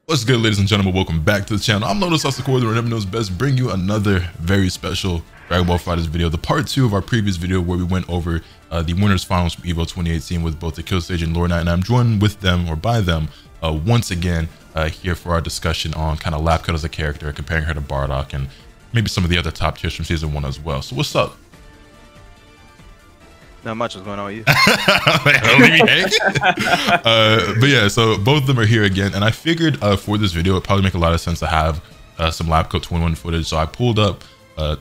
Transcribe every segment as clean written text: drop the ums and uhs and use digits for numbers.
What's good, ladies and gentlemen? Welcome back to the channel. I'm Lotus Asakura, the Never Knows Best, bring you another very special Dragon Ball FighterZ video, the part 2 of our previous video where we went over the winners finals from EVO 2018 with both the Kill Stage and Lord Knight, and I'm joined with them, or by them, once again here for our discussion on kind of Lapcut as a character, comparing her to Bardock, and maybe some of the other top tiers from Season 1 as well. So what's up? Not much is going on with you. But yeah, so both of them are here again, and I figured for this video it'd probably make a lot of sense to have some Lapcut 21 footage. So I pulled up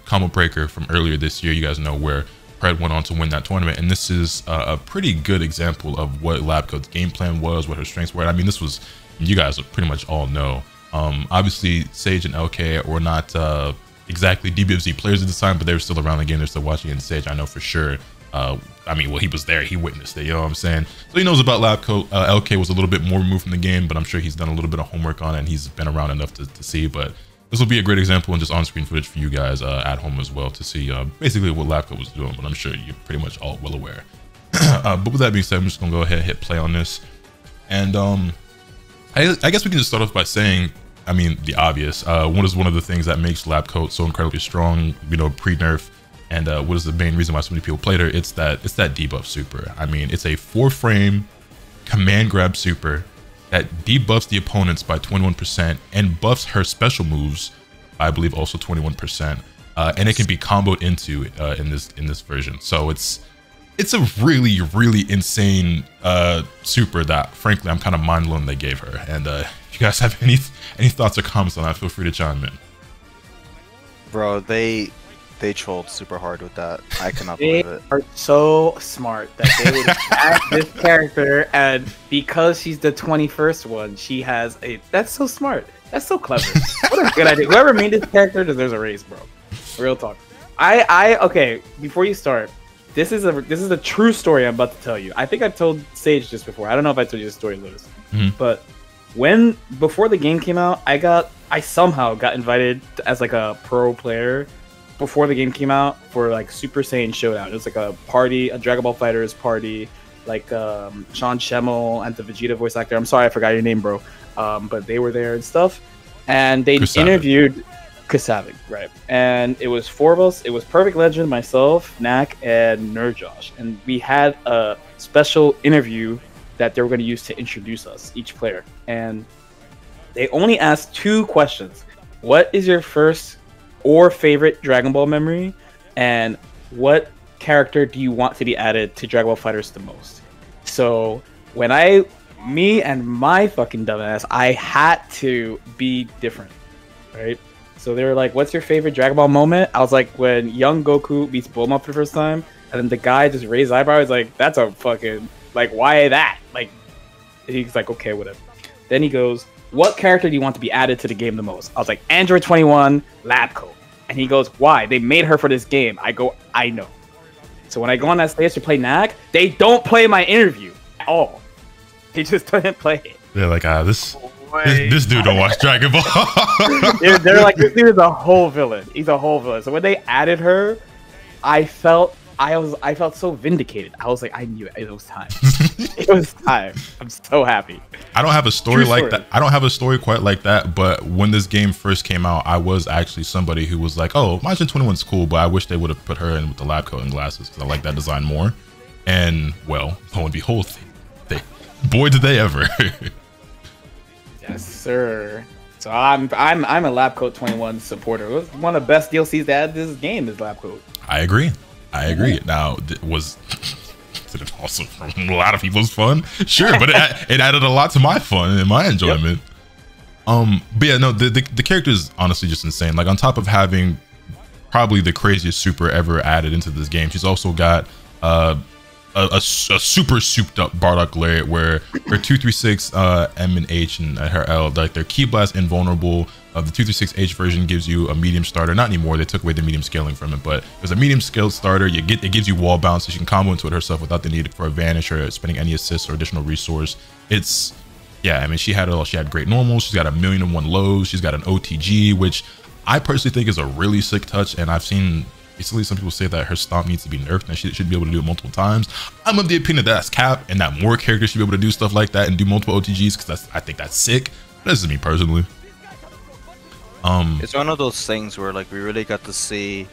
Combo Breaker from earlier this year. You guys know where Pred went on to win that tournament, and this is a pretty good example of what Lapcut's game plan was, what her strengths were. I mean, this was, you guys pretty much all know. Obviously, Sage and LK were not exactly DBFZ players at the time, but they were still around the game. They're still watching it. And Sage, I know for sure. I mean, well, he was there, he witnessed it, you know what I'm saying? So he knows about Lapcut. LK was a little bit more removed from the game, but I'm sure he's done a little bit of homework on it, and he's been around enough to see. But this will be a great example and just on-screen footage for you guys at home as well to see basically what Lapcut was doing, but I'm sure you're pretty much all well aware. But with that being said, I'm just gonna go ahead and hit play on this. And I guess we can just start off by saying, I mean, the obvious. What is one of the things that makes Lapcut so incredibly strong, you know, pre-nerf? And what is the main reason why so many people played her? It's that debuff super. I mean, it's a 4-frame command grab super that debuffs the opponents by 21% and buffs her special moves, I believe, also 21%. And it can be comboed into in this version. So it's a really insane super that, frankly, I'm kind of mind blown they gave her. And if you guys have any thoughts or comments on that, feel free to chime in. Bro, they trolled super hard with that. I cannot believe it. They are so smart that they would add this character, and because she's the 21st one, she has a. That's so smart. That's so clever. What a good idea. Whoever made this character deserves a raise, bro. Real talk. Okay. Before you start, this is a true story I'm about to tell you. I think I've told Sage this before. I don't know if I told you this story, Lewis. But before the game came out, I somehow got invited as like a pro player before the game came out for like Super Saiyan Showdown. It was like a party, a Dragon Ball FighterZ party, like Sean Schemmel and the Vegeta voice actor. I'm sorry, I forgot your name, bro. But they were there and stuff, and they interviewed Kasavik, right? And it was 4 of us. It was Perfect Legend, myself, Knack, and Nerd Josh, and we had a special interview that they were going to use to introduce us, each player. And they only asked 2 questions. What is your first or favorite Dragon Ball memory, and what character do you want to be added to Dragon Ball FighterZ the most? So when me and my fucking dumbass, I had to be different, right? So they were like, what's your favorite Dragon Ball moment? I was like, when young Goku beats Bulma for the first time, and then the guy just raised eyebrows. He's like, that's a fucking, like, why that? Like, he's like, okay, whatever. Then he goes, what character do you want to be added to the game the most? I was like, Android 21, Lapcut. And he goes, why? They made her for this game. I go, I know. So when I go on that stage to play Knack, they don't play my interview at all. They just didn't play it. They're like, this dude don't watch Dragon Ball. they're like, this dude is a whole villain. He's a whole villain. So when they added her, I felt so vindicated. I was like, I knew it. It was time. It was time. I'm so happy. I don't have a story like that. I don't have a story quite like that. But when this game first came out, I was actually somebody who was like, oh, Majin 21's cool, but I wish they would have put her in with the lab coat and glasses because I like that design more. And well, lo and behold, boy, did they ever. Yes, sir. So I'm a Lapcut 21 supporter. It was one of the best DLCs to add to this game is Lapcut. I agree. Now, was it also from a lot of people's fun? Sure, but it added a lot to my fun and my enjoyment. Yep. But yeah, no, the character is honestly just insane. Like, on top of having probably the craziest super ever added into this game, she's also got a super souped up Bardock Lariat where her 236 M and H and her L, like, they're Ki Blast invulnerable. The 236H version gives you a medium starter. Not anymore, they took away the medium scaling from it, but there's a medium scaled starter. It gives you wall bounce, so she can combo into it herself without the need for a vanish or spending any assists or additional resource. It's, yeah, I mean, she had it all. She had great normals, she's got 1,000,001 lows, she's got an OTG, which I personally think is a really sick touch, and I've seen basically some people say that her stomp needs to be nerfed and she should be able to do it multiple times. I'm of the opinion that that's cap and that more characters should be able to do stuff like that and do multiple OTGs, because I think that's sick. This is me personally. It's one of those things where like we really got to see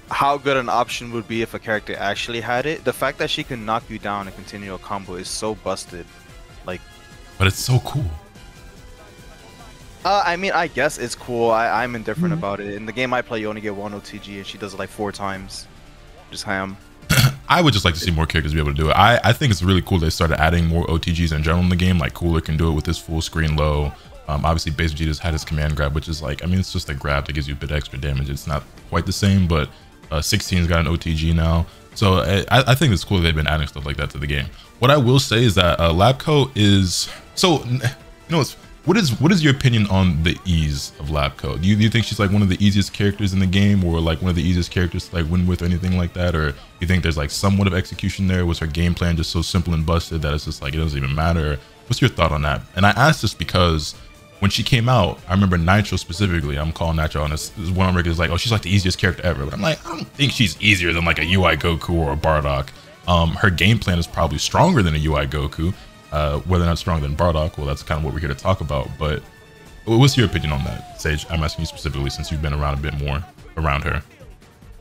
how good an option would be if a character actually had it. The fact that she can knock you down and continue a combo is so busted. Like, but it's so cool. I mean, I guess it's cool. I'm indifferent about it. In the game I play, you only get one OTG, and she does it like 4 times. Just ham. I would just like to see more characters be able to do it. I think it's really cool they started adding more OTGs in general in the game. Like Cooler can do it with his full screen low. Obviously, Base Vegeta's had his command grab, which is like, I mean, it's just a grab that gives you a bit extra damage. It's not quite the same, but 16's got an OTG now. So I think it's cool they've been adding stuff like that to the game. What I will say is that Labco is so. You know, what is your opinion on the ease of Labco? Do you think she's like one of the easiest characters in the game, or like one of the easiest characters to like win with, or anything like that? Or you think there's like somewhat of execution there? Was her game plan just so simple and busted that it's just like it doesn't even matter? What's your thought on that? And I asked this because when she came out, I remember Nitro specifically. I'm calling Nitro on this one on record is like, oh, she's like the easiest character ever. But I'm like, I don't think she's easier than like a UI Goku or a Bardock. Her game plan is probably stronger than a UI Goku. Whether or not stronger than Bardock, well, that's kind of what we're here to talk about. But what's your opinion on that, Sage? I'm asking you specifically since you've been around a bit more around her.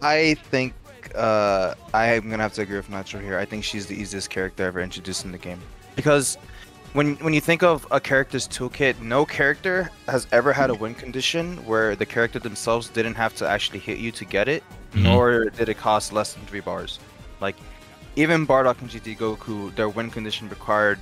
I think I'm gonna have to agree with Nacho here. I think she's the easiest character ever introduced in the game, because when you think of a character's toolkit, no character has ever had a win condition where the character themselves didn't have to actually hit you to get it, nor did it cost less than 3 bars. Like, even Bardock and GT Goku, their win condition required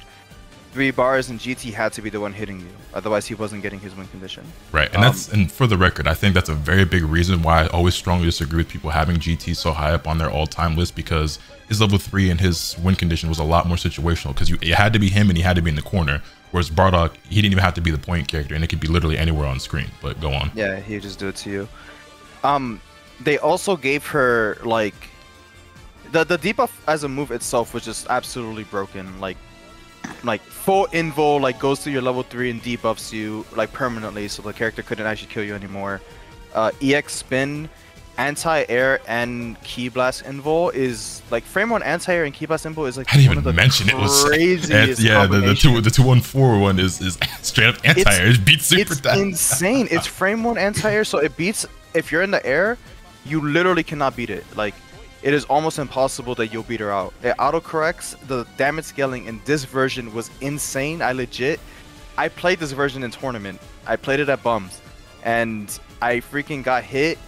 3 bars, and GT had to be the one hitting you. Otherwise, he wasn't getting his win condition. Right, and and for the record, I think that's a very big reason why I always strongly disagree with people having GT so high up on their all-time list, because his level 3 and his win condition was a lot more situational, because it had to be him and he had to be in the corner, whereas Bardock, he didn't even have to be the point character, and it could be literally anywhere on screen. But go on. Yeah, he would just do it to you. They also gave her like the debuff as a move itself was just absolutely broken. Like full invo like goes to your level 3 and debuffs you like permanently, so the character couldn't actually kill you anymore. EX spin, anti-air, and key blast invo is like frame 1 anti-air and key blast invo is like I didn't even mention it was craziest. Yeah, the 214 one is straight up anti-air. It beats super It's insane. It's frame 1 anti-air, so it beats if you're in the air, you literally cannot beat it. Like, it is almost impossible that you'll beat her out. It autocorrects. The damage scaling in this version was insane. I played this version in tournament. I played it at Bums, and I freaking got hit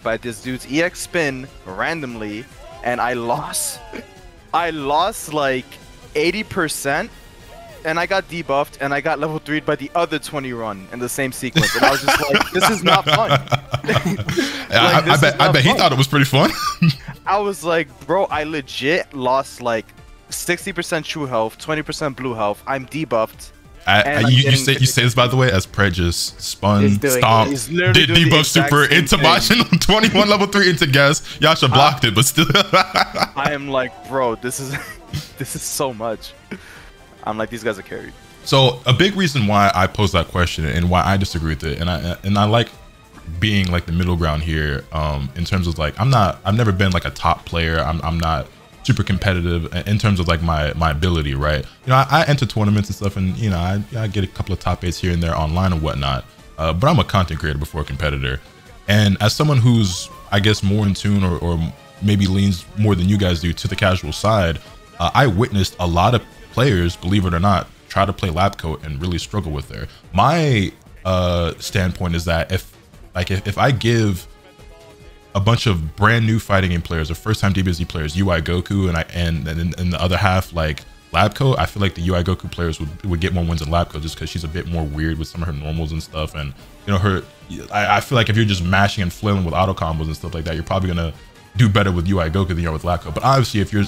by this dude's EX spin randomly, and I lost. I lost like 80%, and I got debuffed, and I got level 3'd by the other 20 run in the same sequence, and I was just like, this is not fun. I bet he thought it was pretty fun. I was like, bro, I legit lost like 60% true health, 20% blue health. I'm debuffed. You say this, by the way, as Prejudice spun, stomp, did debuff super into Bashin on 21 level 3 into gas. Yasha blocked it, but still. I am like, bro, this is so much. I'm like, these guys are carried. So a big reason why I posed that question and why I disagree with it, and I like being like the middle ground here, in terms of like I've never been like a top player. I'm not super competitive in terms of like my ability, right? You know, I enter tournaments and stuff, and you know, I get a couple of top 8s here and there online and whatnot. But I'm a content creator before a competitor, and as someone who's I guess more in tune or maybe leans more than you guys do to the casual side, I witnessed a lot of players, believe it or not, try to play Labco and really struggle with her. My standpoint is that if I give a bunch of brand new fighting game players or first time DBZ players UI Goku and in the other half like Labco, I feel like the UI Goku players would get more wins than Labco just because she's a bit more weird with some of her normals and stuff. And you know, I feel like if you're just mashing and flailing with auto combos and stuff like that, you're probably gonna do better with UI Goku than you are with Labco. But obviously, if you're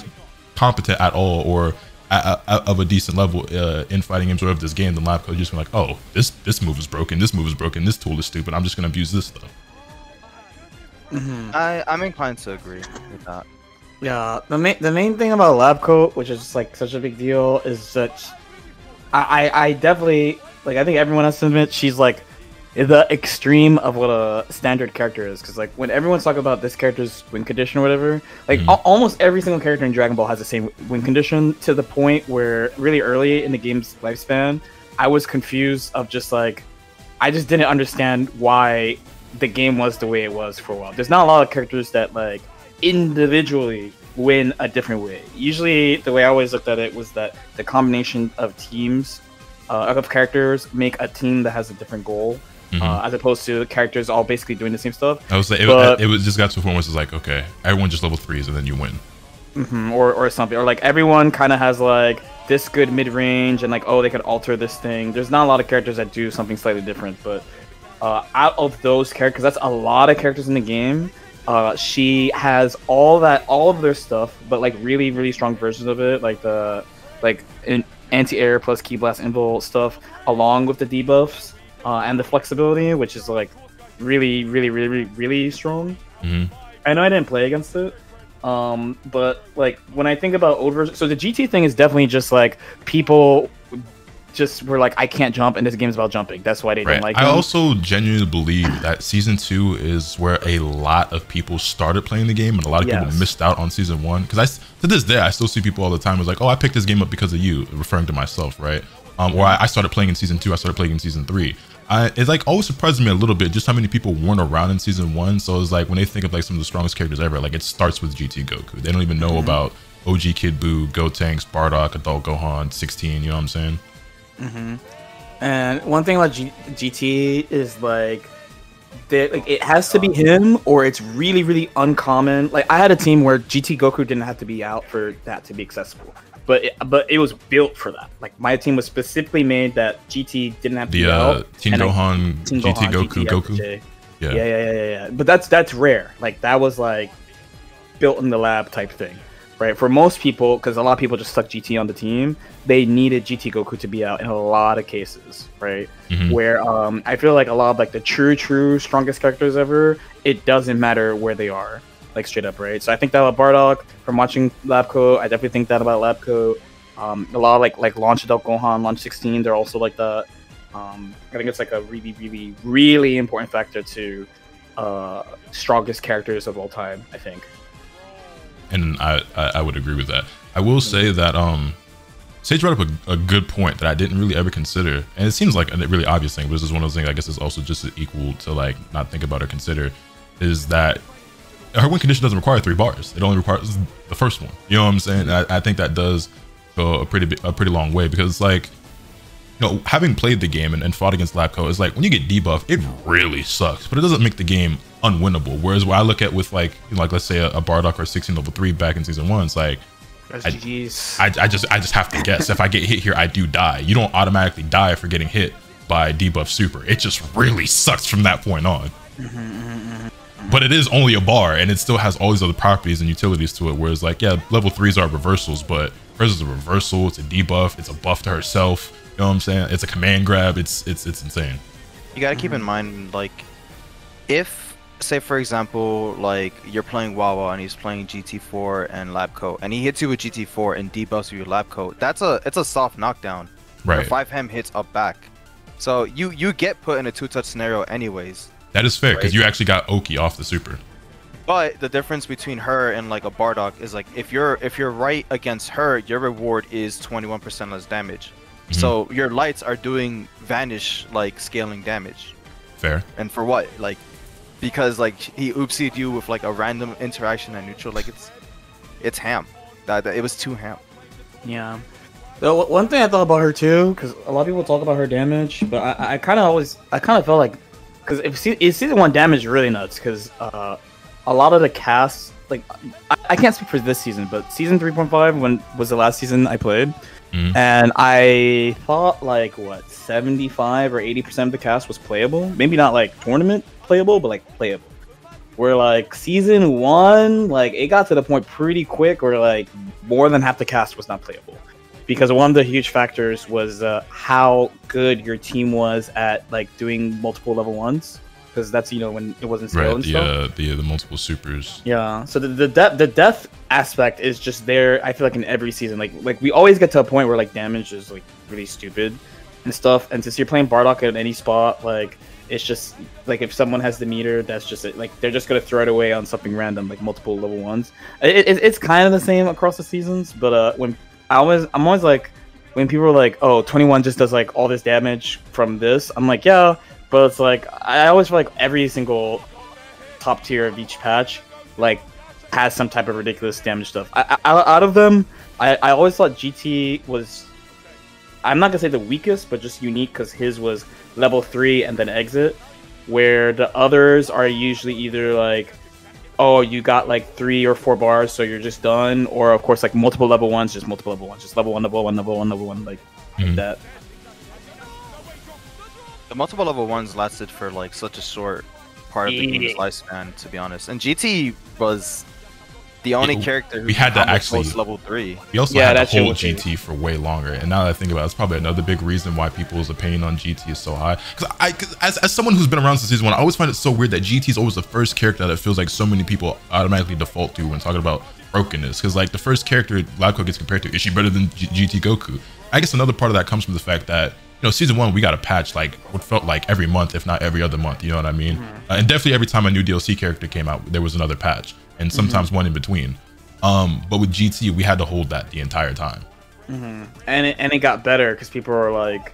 competent at all or of a decent level in fighting games or of this game, then Labco, you're just like, oh, this move is broken, this move is broken, this tool is stupid, I'm just gonna abuse this stuff. I'm inclined to agree with that. Yeah, the main thing about Labco, which is like such a big deal, is that I definitely like, I think everyone has to admit she's like the extreme of what a standard character is, because like when everyone's talking about this character's win condition or whatever, like almost every single character in Dragon Ball has the same win condition, to the point where really early in the game's lifespan, I was confused of just like I just didn't understand why the game was the way it was for a while. There's not a lot of characters that like individually win a different way. Usually, the way I always looked at it was that the combination of teams of characters make a team that has a different goal. As opposed to characters all basically doing the same stuff. I was like, it was just got to a point where it's like, okay, everyone just level 3s and then you win. Or something, or like everyone kind of has like this good mid range and like, oh, they could alter this thing. There's not a lot of characters that do something slightly different, but out of those characters, that's a lot of characters in the game. She has all of their stuff, but like really, really strong versions of it, like the anti-air plus Ki Blast Invul stuff, along with the debuffs. And the flexibility, which is like really, really, really, really strong. I know I didn't play against it, but like when I think about so the GT thing is definitely just like people just were like, I can't jump, and this game is about jumping. That's why they didn't like it. I also genuinely believe that Season 2 is where a lot of people started playing the game, and a lot of people missed out on Season 1. Because to this day, I still see people all the time who's like, oh, I picked this game up because of you, referring to myself, right? Or I started playing in Season 2, I started playing in Season 3. It's like always surprises me a little bit just how many people weren't around in Season 1. So it's like when they think of like some of the strongest characters ever, like it starts with GT Goku. They don't even know about OG Kid Buu, Gotenks, Bardock, Adult Gohan, 16, you know what I'm saying? And one thing about GT is like it has to be him, or it's really, really uncommon. Like I had a team where GT Goku didn't have to be out for that to be accessible. But it was built for that. Like my team was specifically made that GT didn't have to be out. Team Gohan, GT Goku. Yeah. But that's rare. Like that was like built in the lab type thing, right? For most people, because a lot of people just stuck GT on the team, they needed GT Goku to be out in a lot of cases, right? Where I feel like a lot of like the true strongest characters ever, it doesn't matter where they are. Like straight up, right? So I think that about Bardock from watching Lab Coat. I definitely think that about Lab Coat. A lot of like Launch Adult Gohan, Launch 16. They're also like the. I think it's like a really, really, really important factor to strongest characters of all time. I think. And I would agree with that. I will say that Sage brought up a good point that I didn't really ever consider, and it seems like a really obvious thing, but this is one of those things I guess is also just equal to like not think about or consider, is that her win condition doesn't require 3 bars. It only requires the first one. You know what I'm saying? I think that does go a pretty long way, because it's like, you know, having played the game and fought against Labco, it's like when you get debuff, it really sucks, but it doesn't make the game unwinnable. Whereas when I look at with like let's say a Bardock or 16 level 3 back in Season 1, it's like I just have to guess. If I get hit here, I do die. You don't automatically die for getting hit by debuff super. It just really sucks from that point on. But it is only a bar, and it still has all these other properties and utilities to it. Whereas, like, yeah, level 3s are reversals, but hers is a reversal. It's a debuff. It's a buff to herself. You know what I'm saying? It's a command grab. It's insane. You gotta keep in mind, like, if, say, for example, like you're playing Wawa and he's playing GT4 and Lab Coat, and he hits you with GT4 and debuffs you with Lab Coat, it's a soft knockdown. Right. Your 5 hits up back, so you get put in a 2-touch scenario anyways. That is fair, because you actually got Oki off the super. But the difference between her and like a Bardock is like if you're right against her, your reward is 21% less damage. So your lights are doing vanish like scaling damage. Fair. And for what? Like because like he oopsied you with like a random interaction at neutral. Like it's ham. That it was too ham. Yeah. So one thing I thought about her too, because a lot of people talk about her damage, but I kind of felt like, because if Season 1 damage is really nuts, because a lot of the casts, like I can't speak for this season, but Season 3.5 when was the last season I played, and I thought like what 75 or 80% of the cast was playable. Maybe not like tournament playable, but like playable. Where like Season 1, like it got to the point pretty quick where like more than half the cast was not playable. Because one of the huge factors was how good your team was at like doing multiple level 1s, because that's, you know, when it wasn't scaled and stuff. The multiple supers. Yeah, so the death aspect is just there. I feel like in every season, like we always get to a point where like damage is like really stupid and stuff. And since you're playing Bardock at any spot, like it's just like if someone has the meter, that's just it. Like they're just gonna throw it away on something random, like multiple level 1s. It's kind of the same across the seasons, but when I'm always like, when people are like, "Oh, 21 just does like all this damage from this," I'm like, "Yeah," but it's like I always feel like every single top tier of each patch like has some type of ridiculous damage stuff. Out of them, I always thought GT was, I'm not gonna say the weakest, but just unique because his was level 3 and then exit, where the others are usually either like, oh, you got like 3 or 4 bars, so you're just done, or of course like multiple level 1s, just multiple level 1s, just level 1, level 1, level 1, level 1, like that. The multiple level 1s lasted for like such a short part of the game's lifespan, to be honest. And GT was the only character who we had to actually level 3. We also had to hold GT for way longer, and now that I think about it, it's probably another big reason why people's opinion on GT is so high. Because as someone who's been around since season 1, I always find it so weird that GT is always the first character that it feels like so many people automatically default to when talking about brokenness. Because like the first character LabCo gets compared to, is she better than GT Goku? I guess another part of that comes from the fact that, you know, season 1 we got a patch like what felt like every month, if not every other month. You know what I mean? And definitely every time a new DLC character came out, there was another patch, and sometimes one in between. But with GT, we had to hold that the entire time. And it got better because people were like,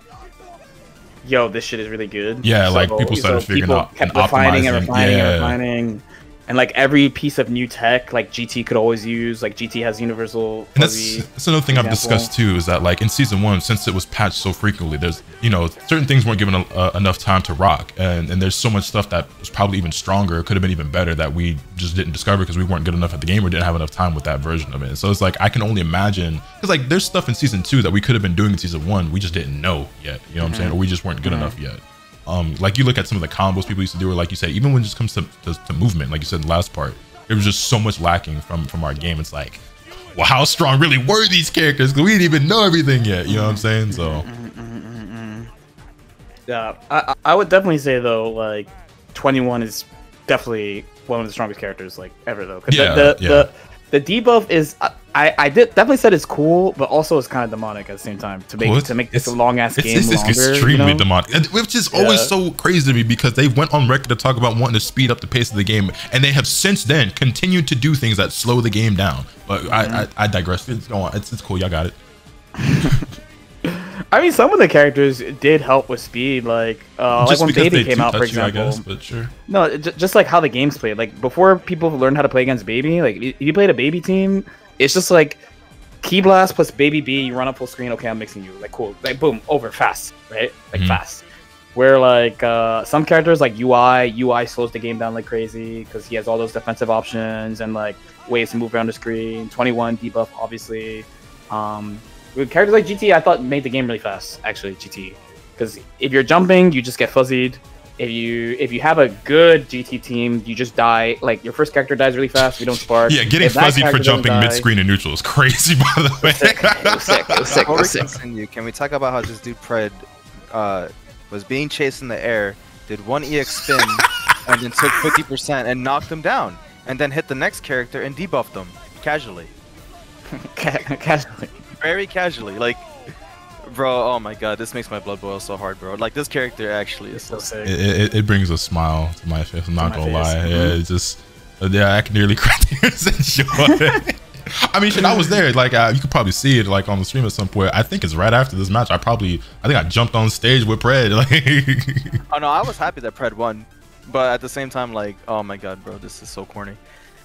"Yo, this shit is really good." Yeah, so, like people started figuring out kept refining and refining. And like every piece of new tech, like GT could always use, like GT has universal. And that's another thing I've discussed too, is that like in season 1, since it was patched so frequently, there's, you know, certain things weren't given enough time to rock, and there's so much stuff that was probably even stronger, could have been even better, that we just didn't discover because we weren't good enough at the game or didn't have enough time with that version of it. So it's like I can only imagine, because like there's stuff in season 2 that we could have been doing in season 1, we just didn't know yet. You know what I'm saying? Or we just weren't good enough yet. Like you look at some of the combos people used to do, or like you said, even when it just comes to movement, like you said in the last part, there was just so much lacking from our game. It's like, well, how strong really were these characters? Because we didn't even know everything yet. You know what I'm saying? So yeah, I would definitely say though, like 21 is definitely one of the strongest characters like ever though. The debuff is I did definitely said it's cool, but also it's kind of demonic at the same time to make this a long ass game longer. It's extremely demonic, which is always so crazy to me, because they went on record to talk about wanting to speed up the pace of the game, and they have since then continued to do things that slow the game down. But I digress. Go on. It's cool. Y'all got it. I mean, some of the characters did help with speed, like when Baby came out, for example. I guess, but sure. No, just like how the game's played. Like before, people learned how to play against Baby. Like if you played a Baby team, it's just like Ki Blast plus Baby B. You run up full screen. Okay, I'm mixing you. Like cool. Like boom, over fast, right? Like fast. Where like some characters like UI slows the game down like crazy because he has all those defensive options and like ways to move around the screen. 21 debuff, obviously. With characters like GT, I thought made the game really fast, actually, GT. Because if you're jumping, you just get fuzzied. If you have a good GT team, you just die. Like, your first character dies really fast, we don't spark. Yeah, getting fuzzied for jumping mid-screen and neutral is crazy, by the way. It was sick. Can we talk about how this dude Pred was being chased in the air, did one EX spin, and then took 50% and knocked him down, and then hit the next character and debuffed them, casually. Casually. Very casually, like, bro, oh my god, this makes my blood boil so hard, bro. Like, this character actually is so sick. It brings a smile to my face, I'm not gonna lie. Yeah, it's just, yeah, I can nearly cry tears and joy. I mean, shit, I was there. Like, you could probably see it, like, on the stream at some point. I think it's right after this match. I think I jumped on stage with Pred. Like, oh no, I was happy that Pred won, but at the same time, like, oh my god, bro, this is so corny.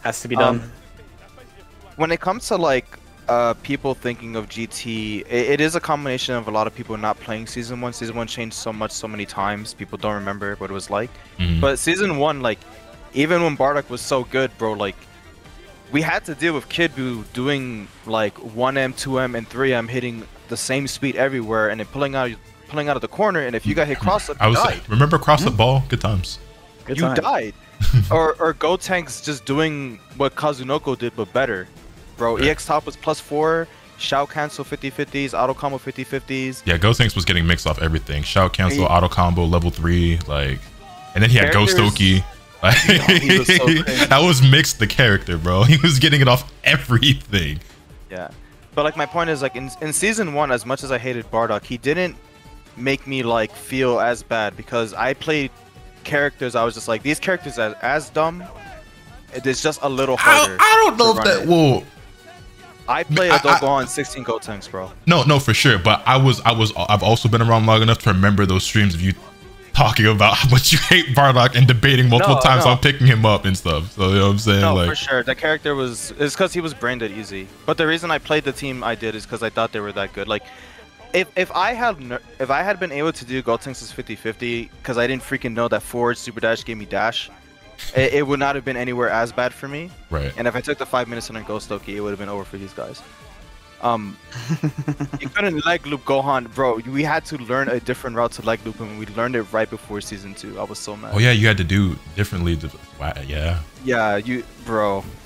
Has to be done. When it comes to like people thinking of GT, it is a combination of a lot of people not playing season 1. Season 1 changed so many times, people don't remember what it was like. But season 1, like, even when Bardock was so good, bro, like, we had to deal with Kid Buu doing like 1M, 2M, and 3M, hitting the same speed everywhere, and then pulling out of the corner, and if you got hit cross up, you died. Remember cross up ball? Good times. You died. or Gotenks just doing what Kazunoko did, but better. Bro, right. EX top was +4, Shao cancel 50-50s, auto combo 50-50s. Yeah, Gotenks was getting mixed off everything. Shao cancel, auto combo, level 3, like, and then he had Ghost Oki. Like, he was so that was mixed the character, bro. He was getting it off everything. Yeah, but like my point is, like in season 1, as much as I hated Bardock, he didn't make me like feel as bad, because I played characters I was just like, these characters are as dumb. It's just a little harder. I don't know if that will. I play adult Gohan 16 Gotenks, bro. No, for sure. But I've also been around long enough to remember those streams of you talking about how much you hate Bardock and debating multiple times on picking him up and stuff. So you know what I'm saying? No, like, for sure. The character it's because he was branded easy. But the reason I played the team I did is because I thought they were that good. Like, if I had been able to do Gotenks as 50-50 because I didn't freaking know that forward super dash gave me dash, it would not have been anywhere as bad for me. Right. And if I took the 5 minutes on a Ghost Loki, it would have been over for these guys. You couldn't leg loop Gohan, bro. We had to learn a different route to leg loop him. We learned it right before season 2. I was so mad. Oh yeah, you had to do differently. Yeah. Yeah, you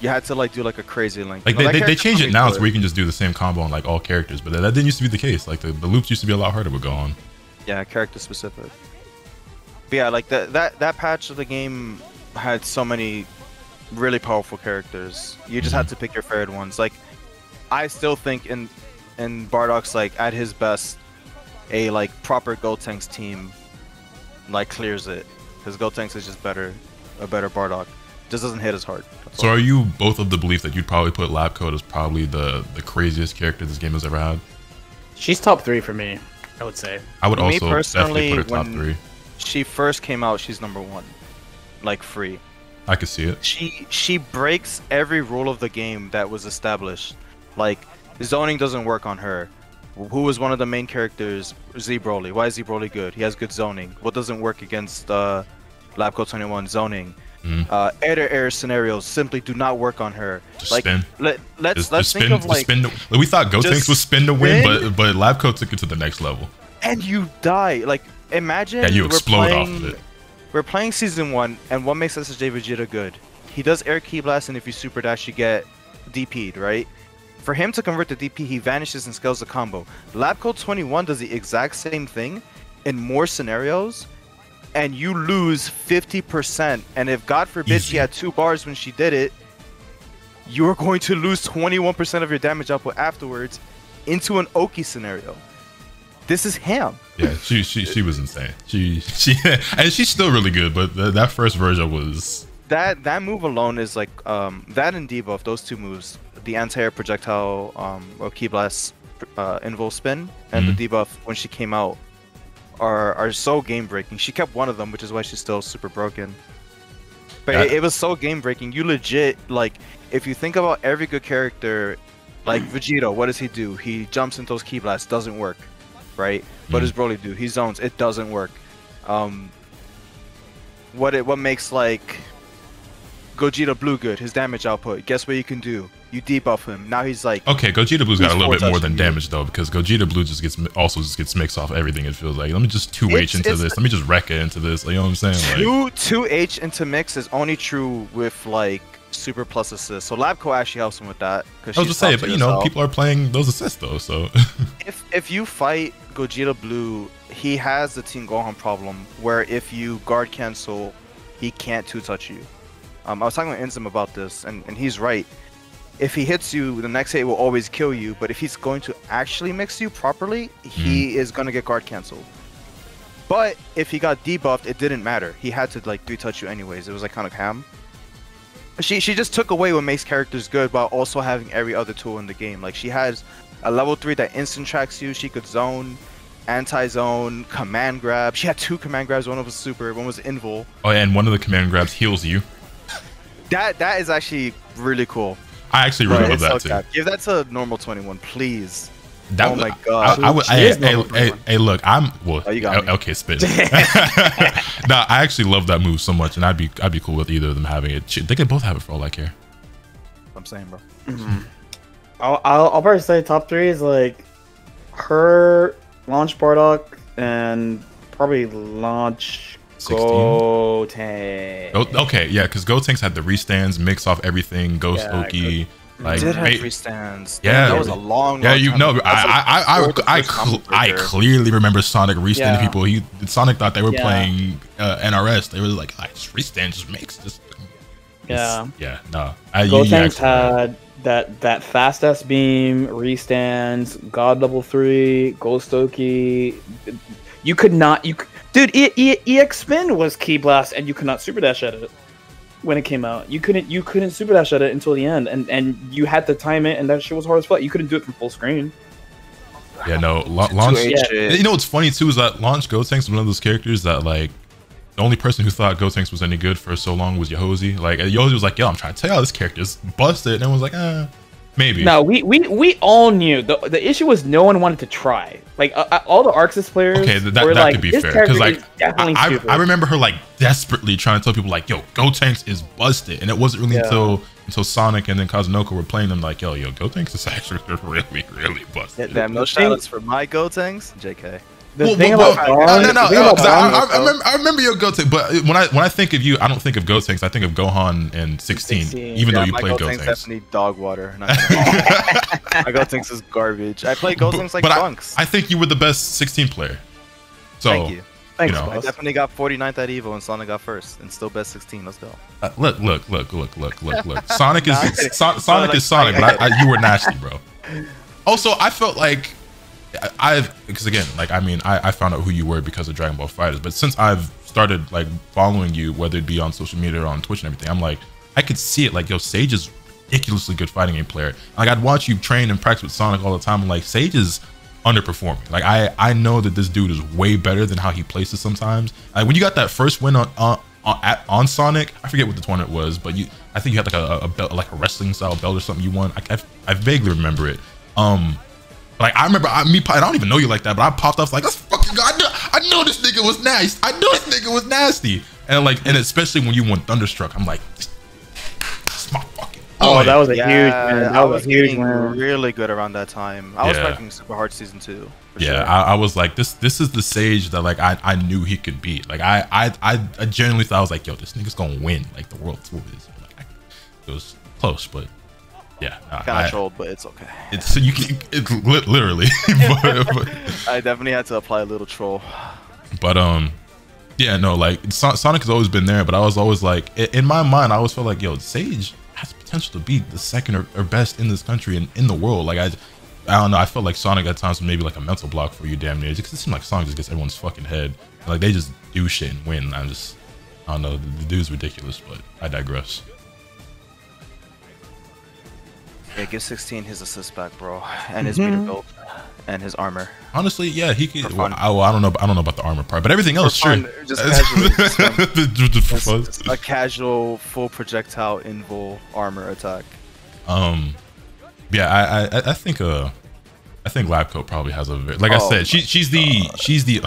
had to like do like a crazy link. Like they changed it now, so we can just do the same combo on like all characters. But that didn't used to be the case. Like the loops used to be a lot harder with Gohan. Yeah, character specific. But yeah, like that patch of the game had so many really powerful characters. You just had to pick your favorite ones. Like, I still think in Bardock's like at his best, a like proper Gotenks team like clears it, because Gotenks is just a better Bardock. Just doesn't hit as hard. So are you both of the belief that you'd probably put Lab Coat as probably the craziest character this game has ever had? She's top 3 for me, I would say. I would also definitely put her top 3. She first came out, she's number 1, like free. I could see it. She breaks every rule of the game that was established. Like, zoning doesn't work on her. Who was one of the main characters? Z Broly. Why is Z Broly good? He has good zoning. What doesn't work against Labco 21? Zoning. Air scenarios simply do not work on her. Just like, spin. Let's think of like we thought Gotenks was spin to win, but Labco took it to the next level. And you die. Like, imagine you explode off of it. We're playing season 1, and what makes SSJ Vegeta good? He does air ki blast, and if you super dash, you get DP'd, right? For him to convert to DP, he vanishes and scales the combo. Labco 21 does the exact same thing in more scenarios, and you lose 50%. And if, God forbid, she had 2 bars when she did it, you're going to lose 21% of your damage output afterwards into an Oki scenario. This is ham. Yeah, she was insane. She and she's still really good, but that first version was... That move alone is like, that and debuff, those 2 moves, the anti-air projectile or ki blast invul spin and the debuff when she came out are so game breaking. She kept one of them, which is why she's still super broken. But it was so game breaking. You legit, like, if you think about every good character, like Vegeta, what does he do? He jumps into those ki blasts, doesn't work, right? What does Broly do? He zones, it doesn't work. What makes like Gogeta Blue good? His damage output. Guess what you can do? You debuff him. Now he's like... Okay, Gogeta Blue's got a little bit more than damage though, because Gogeta Blue just gets mixed off everything. It feels like, let me just 2H into this. Let me just wreck it into this. Like, you know what I'm saying? Like, 2H into mix is only true with like super plus assist. So Labco actually helps him with that. I was just saying, but you know, people are playing those assists though. So if you fight Gogeta Blue, he has the Team Gohan problem where if you guard cancel, he can't 2-touch you. I was talking with Enzim about this, and he's right. If he hits you, the next hit will always kill you, but if he's going to actually mix you properly, he is going to get guard canceled. But if he got debuffed, it didn't matter. He had to like 3-touch you anyways. It was like kind of ham. She just took away what makes characters good while also having every other tool in the game. Like, she has a level 3 that instant tracks you. She could zone, anti-zone, command grab. She had 2 command grabs. One was super, one was invul. Oh yeah, and one of the command grabs heals you. That is actually really cool. I actually really love that too. Give that to normal 21, please. Oh my god! Hey, look, I'm well. Oh, you got me. Okay, spit. Nah, I actually love that move so much, and I'd be cool with either of them having it. They could both have it for all I care. I'm saying, bro. I'll probably say top 3 is like her, launch Bardock, and probably launch 16? Gotenks. Okay, yeah, because Gotenks had the restands, mix off everything, Ghost Oki. Like, did have restands. Yeah, that was a long. Yeah, you know, I clearly remember Sonic restanding people. Sonic thought they were playing NRS. They were like, just restand, just mix, just. Yeah. Yeah. No. Gotenks had that fast S beam, restands, God level 3, Ghost Oki. You could not. Dude, EX spin was ki blast, and you could not super dash at it. when it came out. You couldn't super dash at it until the end, and you had to time it, and that shit was hard as fuck. You couldn't do it from full screen. Yeah, no, launch. Yeah. You know what's funny too is that launch Gotenks was one of those characters that like the only person who thought Gotenks was any good for so long was Yohozi. Like Yohozi was like, yo, I'm trying to tell y'all this character's busted, and everyone was like, maybe. No, we all knew the issue was no one wanted to try. Like all the Arxis players. Okay, that like, could be fair because like I remember her like desperately trying to tell people like, yo, Gotenks is busted, and it wasn't really until Sonic and then Kazunoko were playing them like, yo, Gotenks is actually really busted. Damn, no shoutouts for my Gotenks, JK. The thing about I remember your Gotenks, but when I think of you, I don't think of Gotenks. I think of Gohan and 16, even though you played Gotenks. Definitely dog water. My Gotenks is garbage. I play Gotenks like Trunks. I think you were the best 16 player. So, thank you. Thanks, you know. I definitely got 49th at Evo and Sonic got first, and still best 16. Let's go. Look. Sonic is Sonic, but you were nasty, bro. Also, I felt like because again, like I found out who you were because of Dragon Ball FighterZ, but since I've started like following you, whether it be on social media or on Twitch and everything, I'm like, I could see it. Like, yo, Sage is ridiculously good fighting game player. Like, I'd watch you train and practice with Sonic all the time. I'm like, Sage is underperforming. Like, I know that this dude is way better than how he places sometimes. Like, when you got that first win on Sonic, I forget what the tournament was, but I think you had like a belt, like a wrestling style belt or something you won. I vaguely remember it. Like, I remember I don't even know you like that, but I popped off like, let's fucking go. I know this nigga was nice. I knew this nigga was nasty. And like, and especially when you won Thunderstruck, I'm like, this is my fucking boy. Oh, that was a huge win. I was getting really good around that time. I was working super hard season 2. Yeah, sure. I was like, this is the Sage that like I knew he could beat. Like I genuinely thought, I was like, yo, this nigga's gonna win like the world tour is. Like, it was close, but yeah, kind of trolled, but it's okay. It's literally. but I definitely had to apply a little troll. But yeah, no, like Sonic has always been there, but I was always like, in my mind, I always felt like, yo, Sage has potential to be the second or best in this country and in the world. Like I don't know, I felt like Sonic at times was maybe like a mental block for you, damn near, because it seemed like Sonic just gets everyone's fucking head. Like they just do shit and win. I don't know, the dude's ridiculous, but I digress. Yeah, give 16 his assist back, bro, and his meter build, and his armor. Honestly, yeah, he could. Well, I don't know about the armor part, but everything else, sure. Just casually, just a casual full projectile invul armor attack. Yeah, I think Labcoat probably has a like I said, she's the.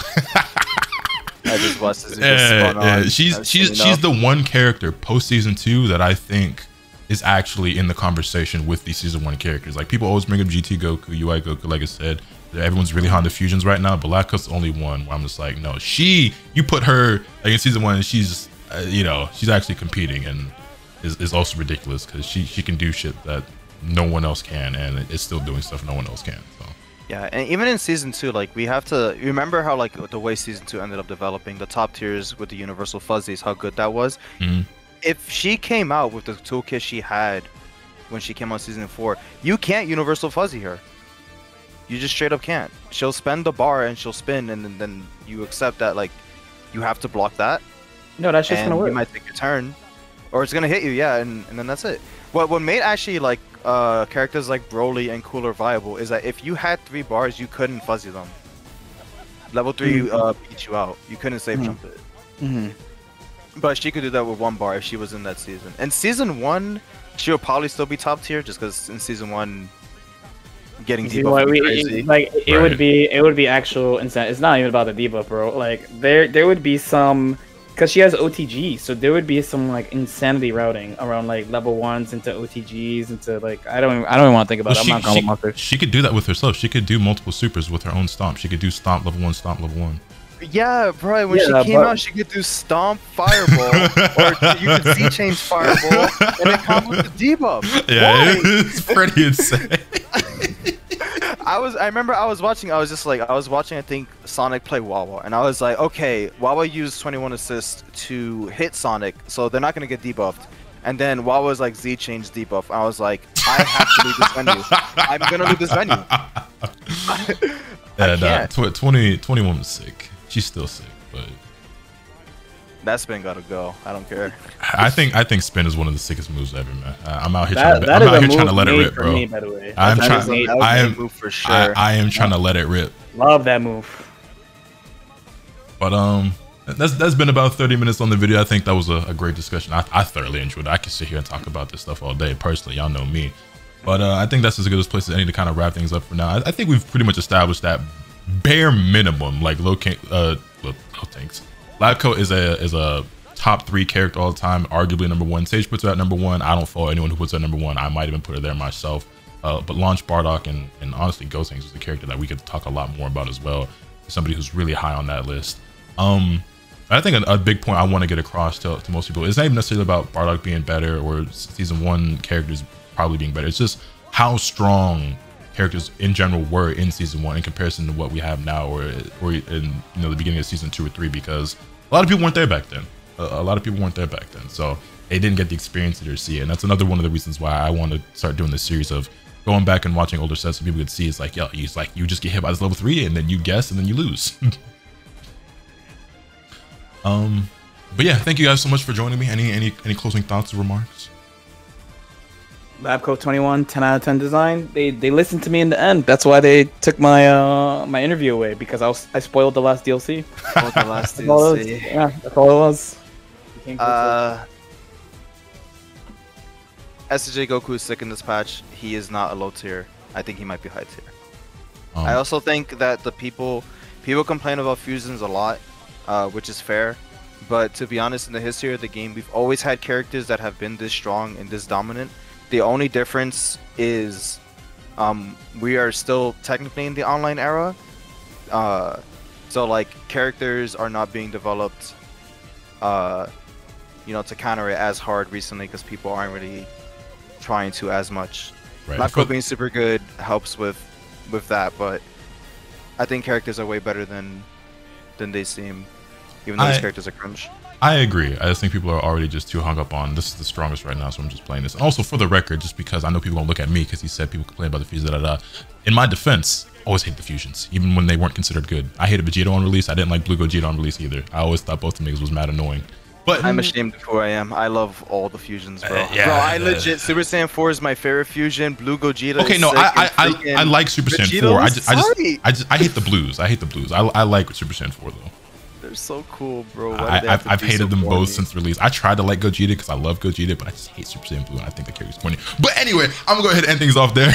I just watched this. She's the one character post season 2 that I think is actually in the conversation with these season 1 characters. Like, people always bring up GT Goku, UI Goku, like I said, everyone's really hot on the fusions right now, but Labcoat's the only one where I'm just like, no, you put her like in season 1 and she's you know, she's actually competing and is also ridiculous because she can do shit that no one else can, and is still doing stuff no one else can. So yeah, and even in season 2, like, we have to remember how like the way season 2 ended up developing, the top tiers with the universal fuzzies, how good that was. If she came out with the toolkit she had when she came out season 4, you can't universal fuzzy her. You just straight up can't. She'll spend the bar and she'll spin, and then you accept that like you have to block that. No, that's just gonna work. You might take your turn, or it's gonna hit you, yeah, and then that's it. What made actually like characters like Broly and Cooler viable is that if you had 3 bars, you couldn't fuzzy them. Level 3 beat you out. You couldn't save jump it. But she could do that with 1 bar if she was in that season. In season 1, she would probably still be top tier just because in season 1, getting debuff crazy. Like it would be actual insane. It's not even about the debuff, bro. Like there would be some, because she has OTG, so there would be some like insanity routing around like level 1s into OTGs into like I don't even want to think about it. I'm not going to She could do that with herself. She could do multiple supers with her own stomp. She could do stomp level 1, stomp level 1. Yeah, bro. When she came out, she could do Stomp Fireball, or you could Z-Change Fireball, and it comes with the debuff. Yeah, it's pretty insane. I remember I was watching, I think Sonic play Wawa, and I was like, okay, Wawa used 21 assist to hit Sonic, so they're not gonna get debuffed. And then Wawa's like Z-Change debuff. I was like, I have to leave this venue. I'm gonna leave this venue. Yeah, 21 was sick. She's still sick, but That spin gotta go. I don't care. I think spin is one of the sickest moves ever, man. I'm out here trying to let it rip, bro. Me, by the way. I am move for sure. I am trying to let it rip. Love that move. But that's been about 30 minutes on the video. I think that was a great discussion. I thoroughly enjoyed it. I could sit here and talk about this stuff all day. Personally, y'all know me. But I think that's as good a place as any to kind of wrap things up for now. I think we've pretty much established that bare minimum, like low tanks. Labcoat is a top 3 character all the time, arguably number 1. Sage puts her at number 1. I don't follow anyone who puts her at number 1. I might even put her there myself. But Launch, Bardock, and honestly, Gotenks is a character that we could talk a lot more about as well. Somebody who's really high on that list. I think a big point I want to get across to most people is not even necessarily about Bardock being better or season 1 characters probably being better. It's just how strong characters in general were in season 1 in comparison to what we have now, or in the beginning of season 2 or 3, because a lot of people weren't there back then. A lot of people weren't there back then, so they didn't get the experience to see it. And that's another one of the reasons why I want to start doing this series of going back and watching older sets so people could see it's like, yo, you just get hit by this level 3 and then you guess and then you lose. But yeah, thank you guys so much for joining me. Any closing thoughts or remarks? Labcoat 21, 10 out of 10 design. They listened to me in the end. That's why they took my my interview away, because I spoiled the last DLC. Spoiled the last DLC. Yeah, that's all it was. SJ Goku is sick in this patch. He is not a low tier. I think he might be high tier. I also think that the people complain about fusions a lot, which is fair. But to be honest, in the history of the game, we've always had characters that have been this strong and this dominant. The only difference is we are still technically in the online era. So like characters are not being developed to counter it as hard recently, because people aren't really trying to as much. Right. Labcoat being super good helps with that, but I think characters are way better than they seem, even though these characters are cringe. I agree. I just think people are already just too hung up on this is the strongest right now, so I'm just playing this. And also, for the record, just because I know people gonna look at me because he said people complain about the fusions, in my defense, I always hate the fusions, even when they weren't considered good. I hated Vegeta on release. I didn't like Blue Gogeta on release either. I always thought both of them was mad annoying. But I'm ashamed of who I am. I love all the fusions, bro. Bro, I legit Super Saiyan 4 is my favorite fusion. Blue Gogeta. Okay, is no, sick, I like Super Saiyan 4. I hate the blues. I hate the blues. I like Super Saiyan 4 though. They're so cool, bro. I've hated them both since release. I tried to like Gogeta because I love Gogeta, but I just hate Super Saiyan Blue, and I think the character's corny. But anyway, I'm gonna go ahead and end things off there.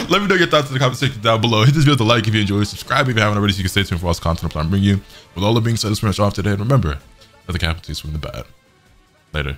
Let me know your thoughts in the comment section down below. Hit this video with a like if you enjoyed. Subscribe if you haven't already, so you can stay tuned for all this content I'm bringing you. With all that being said, let's finish off today. And remember, let the capital swing the bat. Later.